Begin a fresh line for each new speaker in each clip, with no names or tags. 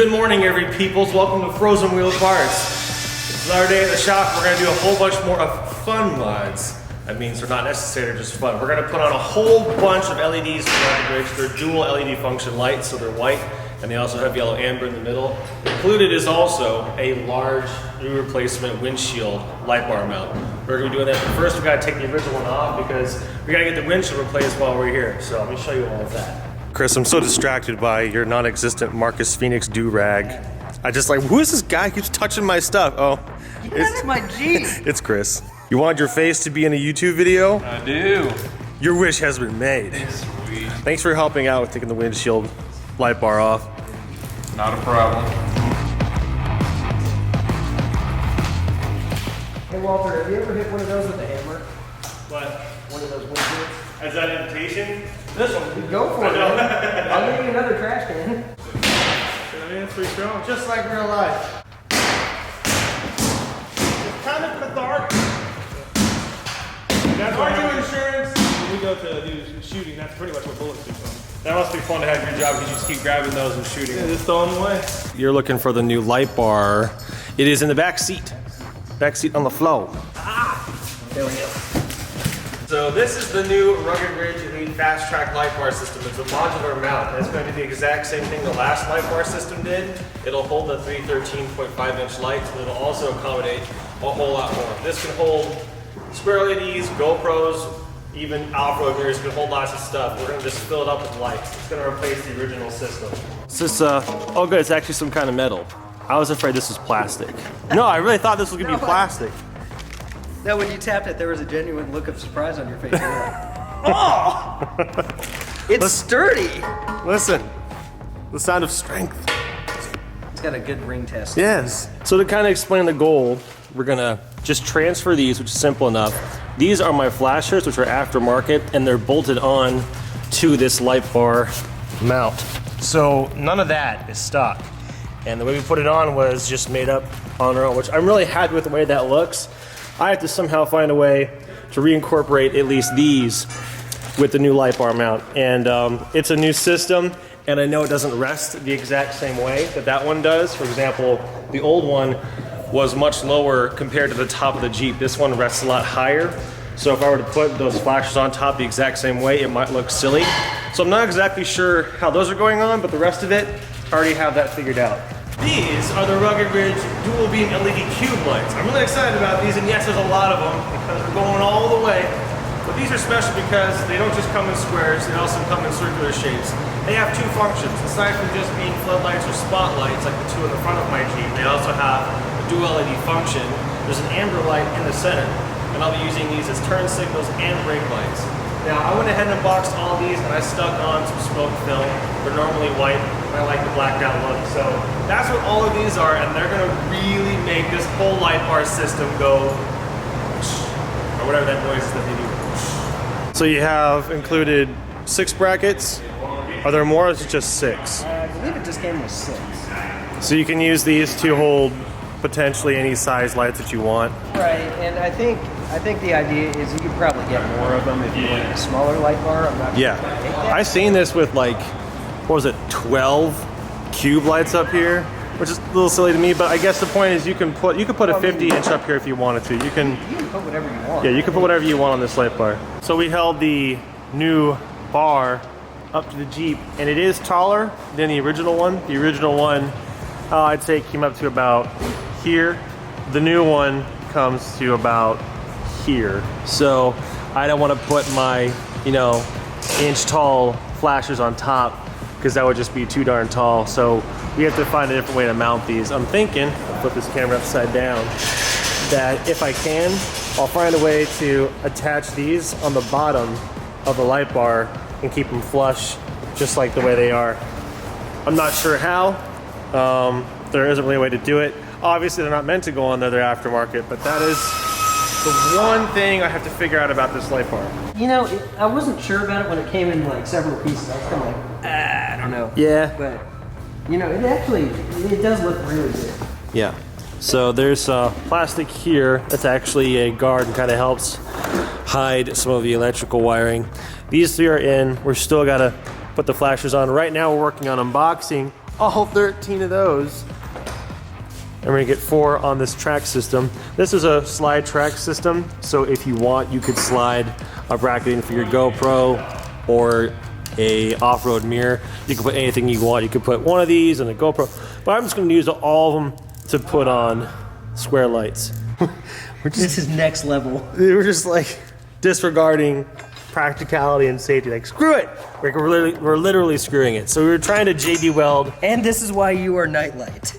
Good morning, every peoples. Welcome to Frozen Wheel Parts. It's another day at the shop. We're gonna do a whole bunch more of fun mods. That means they're not necessary, they're just fun. We're gonna put on a whole bunch of LEDs throughout the bridge. They're dual LED function lights, so they're white, and they also have yellow amber in the middle. Included is also a large new replacement windshield light bar mount. We're gonna be doing that, but first we gotta take the original one off because we gotta get the windshield replaced while we're here. So let me show you all of that. Chris, I'm so distracted by your non-existent Marcus Phoenix do-rag. I just like, who is this guy who keeps touching my stuff? Oh,
That's my Jeep.
It's Chris. You want your face to be in a YouTube video?
I do.
Your wish has been made.
Sweet.
Thanks for helping out with taking the windshield light bar off.
Not a problem.
Hey Walter, have you ever hit one of those with a hammer?
What?
One of those windshields?
As that invitation?
This one. Go for it. I'll give you another trash can.
It's pretty strong. Just like real life. It's kind of cathartic. That's why I do insurance.
When we go to do shooting, that's pretty much what bullets do.
That must be fun to have your job because you just keep grabbing those and shooting.
Yeah, just throw them away.
You're looking for the new light bar. It is in the back seat. Back seat on the flow.
There we go.
So this is the new Rugged Ridge Elite Fast Track light bar system. It's a modular mount. It's going to do the exact same thing the last light bar system did. It'll hold the 3 13.5-inch lights, but it'll also accommodate a whole lot more. This can hold square LEDs, GoPros, even off-road mirrors. It can hold lots of stuff. We're going to just fill it up with lights. It's going to replace the original system. It's this, oh good, it's actually some kind of metal. I was afraid this was plastic. No, I really thought this was going to be plastic.
No, when you tapped it, there was a genuine look of surprise on your face. You're like, oh! It's sturdy!
Listen, the sound of strength.
It's got a good ring test.
Yes. So to kind of explain the goal, we're gonna just transfer these, which is simple enough. These are my flashers, which are aftermarket, and they're bolted on to this light bar mount. So none of that is stock. And the way we put it on was just made up on our own, which I'm really happy with the way that looks. I have to somehow find a way to reincorporate at least these with the new light bar mount. And it's a new system, and I know it doesn't rest the exact same way that that one does. For example, the old one was much lower compared to the top of the Jeep. This one rests a lot higher. So if I were to put those flashers on top the exact same way, it might look silly. So I'm not exactly sure how those are going on, but the rest of it, I already have that figured out. These are the Rugged Ridge dual beam LED cube lights. I'm really excited about these, and yes, there's a lot of them because we're going all the way. But these are special because they don't just come in squares, they also come in circular shapes. They have two functions. Aside from just being floodlights or spotlights like the two in the front of my Jeep, they also have a dual LED function. There's an amber light in the center, and I'll be using these as turn signals and brake lights. Now, I went ahead and boxed all these and I stuck on some smoke film. They're normally white, and I like the blacked out look. So that's what all of these are, and they're gonna really make this whole light bar system go or whatever that noise is that they do. So you have included 6 brackets. Are there more or is it just 6?
I believe it just came with 6.
So you can use these to hold potentially any size lights that you want.
Right, and I think the idea is you could probably get more of them if you want a smaller light bar. I'm not
Yeah, I've seen this with like, what was it, 12 cube lights up here, which is a little silly to me, but I guess the point is you can put a 50-inch up here if you wanted to. You can
put whatever you want.
Yeah, you can put whatever you want on this light bar. So we held the new bar up to the Jeep, and it is taller than the original one. The original one, I'd say came up to about here. The new one comes to about here. So I don't want to put my, inch tall flashers on top because that would just be too darn tall. So we have to find a different way to mount these. I'm thinking, I'll put this camera upside down, that if I can, I'll find a way to attach these on the bottom of the light bar and keep them flush just like the way they are. I'm not sure how. There isn't really a way to do it. Obviously they're not meant to go on there, they're aftermarket, but that is the one thing I have to figure out about this light bar.
I wasn't sure about it when it came in like several pieces. I was kind of like, I don't know.
Yeah.
But, it does look really good.
Yeah. So there's plastic here that's actually a guard and kind of helps hide some of the electrical wiring. These 3 are in. We're still gotta put the flashers on. Right now we're working on unboxing all 13 of those. And we're gonna get 4 on this track system. This is a slide track system, so if you want, you could slide a bracket in for your GoPro or a off-road mirror. You can put anything you want. You could put one of these and a GoPro, but I'm just gonna use all of them to put on square lights.
This is next level.
We're just like disregarding practicality and safety. Like, screw it! We're literally screwing it. So we were trying to JB Weld.
And this is why you are Nightlight.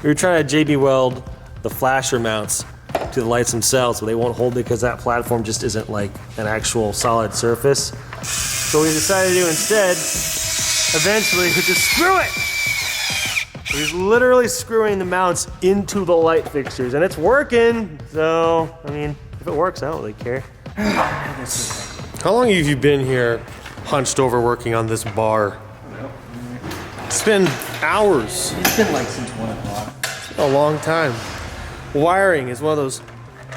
We were trying to JB Weld the flasher mounts to the lights themselves, but they won't hold it because that platform just isn't like an actual solid surface. So we decided to do instead, eventually, we just screw it! He's literally screwing the mounts into the light fixtures, and it's working. So, I mean, if it works, I don't really care. How long have you been here hunched over working on this bar? It's been hours.
It's been like since 1 o'clock.
It's been a long time. Wiring is one of those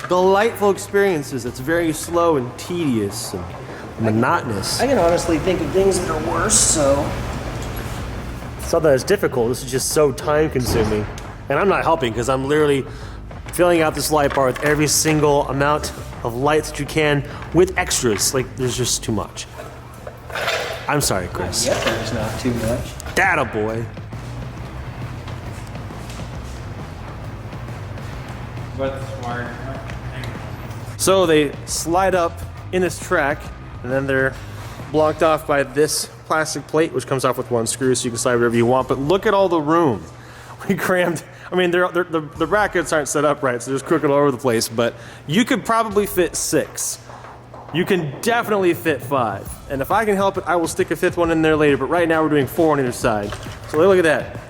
delightful experiences that's very slow and tedious and monotonous.
I can honestly think of things that are worse, so.
It's not that it's difficult, this is just so time consuming. And I'm not helping because I'm literally filling out this light bar with every single amount of lights that you can with extras. Like, there's just too much. I'm sorry, Chris.
Yep, there's not too much.
Data boy.
But this wire.
So they slide up in this track, and then they're blocked off by this plastic plate, which comes off with 1 screw, so you can slide whatever you want. But look at all the room. We crammed. I mean, the brackets aren't set up right, so they're just crooked all over the place. But you could probably fit 6. You can definitely fit 5. And if I can help it, I will stick a 5th one in there later. But right now we're doing 4 on either side. So look at that.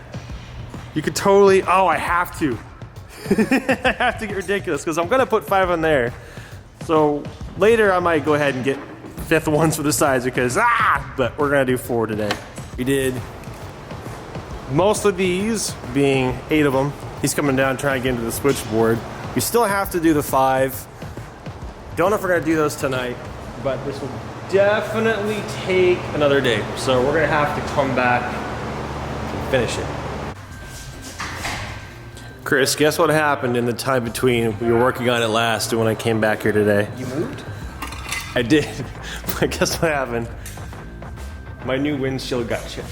You could totally. Oh, I have to. I have to get ridiculous because I'm gonna put 5 on there. So later I might go ahead and get 5th ones for the sides because but we're gonna do 4 today. We did most of these, being 8 of them. He's coming down trying to get into the switchboard. We still have to do the 5. Don't know if we're gonna do those tonight, but this will definitely take another day. So we're gonna have to come back and finish it. Chris, guess what happened in the time between we were working on it last and when I came back here today?
You moved?
I did. But guess what happened? My new windshield got chipped.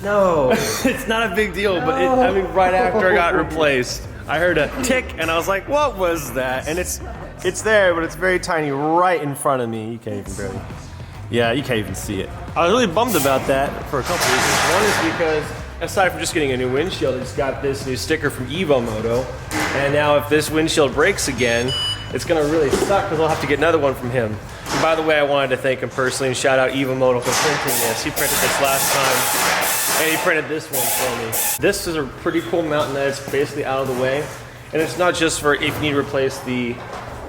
No.
It's not a big deal, but I mean, right after I got replaced, I heard a tick and I was like, what was that? And it's there, but it's very tiny right in front of me. You can't even barely. Yeah, you can't even see it. I was really bummed about that for a couple reasons. One is because aside from just getting a new windshield, I just got this new sticker from EvoMoto. And now if this windshield breaks again, it's gonna really suck because I'll have to get another one from him. And by the way, I wanted to thank him personally and shout out EvoMoto for printing this. He printed this last time, and he printed this one for me. This is a pretty cool mount that it's basically out of the way. And it's not just for if you need to replace the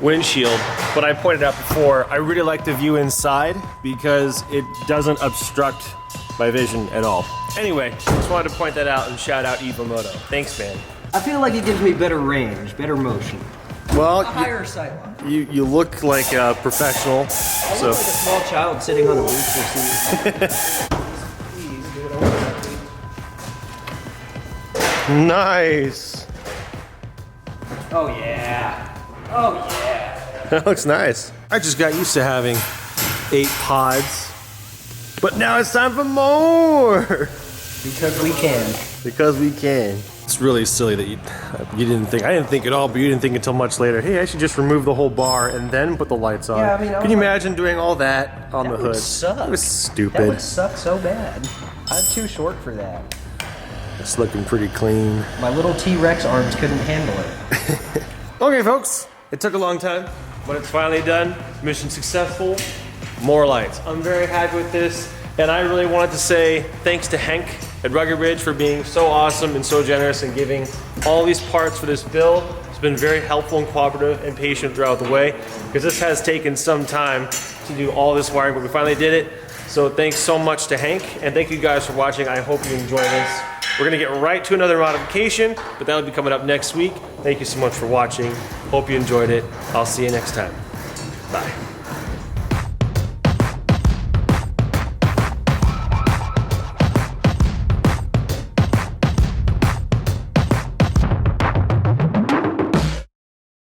windshield, but I pointed out before, I really like the view inside because it doesn't obstruct my vision at all. Anyway, just wanted to point that out and shout out EvoMoto. Thanks, man.
I feel like it gives me better range, better motion.
Well,
A higher sight line.
you look like a professional.
I look like a small child sitting on a booster seat. Please do what I want.
Nice.
Oh yeah. Oh yeah.
That looks nice. I just got used to having 8 pods, but now it's time for more.
Because we can.
Because we can. It's really silly that you didn't think. I didn't think at all, but you didn't think until much later. Hey, I should just remove the whole bar and then put the lights on.
Yeah, I mean,
can you imagine doing all that on the hood?
That would suck.
It was stupid.
That would suck so bad. I'm too short for that.
It's looking pretty clean.
My little T-Rex arms couldn't handle it.
Okay, folks. It took a long time, but it's finally done. Mission successful. More lights. I'm very happy with this, and I really wanted to say thanks to Hank at Rugged Ridge for being so awesome and so generous and giving all these parts for this build. It's been very helpful and cooperative and patient throughout the way, because this has taken some time to do all this wiring, but we finally did it. So thanks so much to Hank, and thank you guys for watching. I hope you enjoy this. We're gonna get right to another modification, but that'll be coming up next week. Thank you so much for watching. Hope you enjoyed it. I'll see you next time. Bye.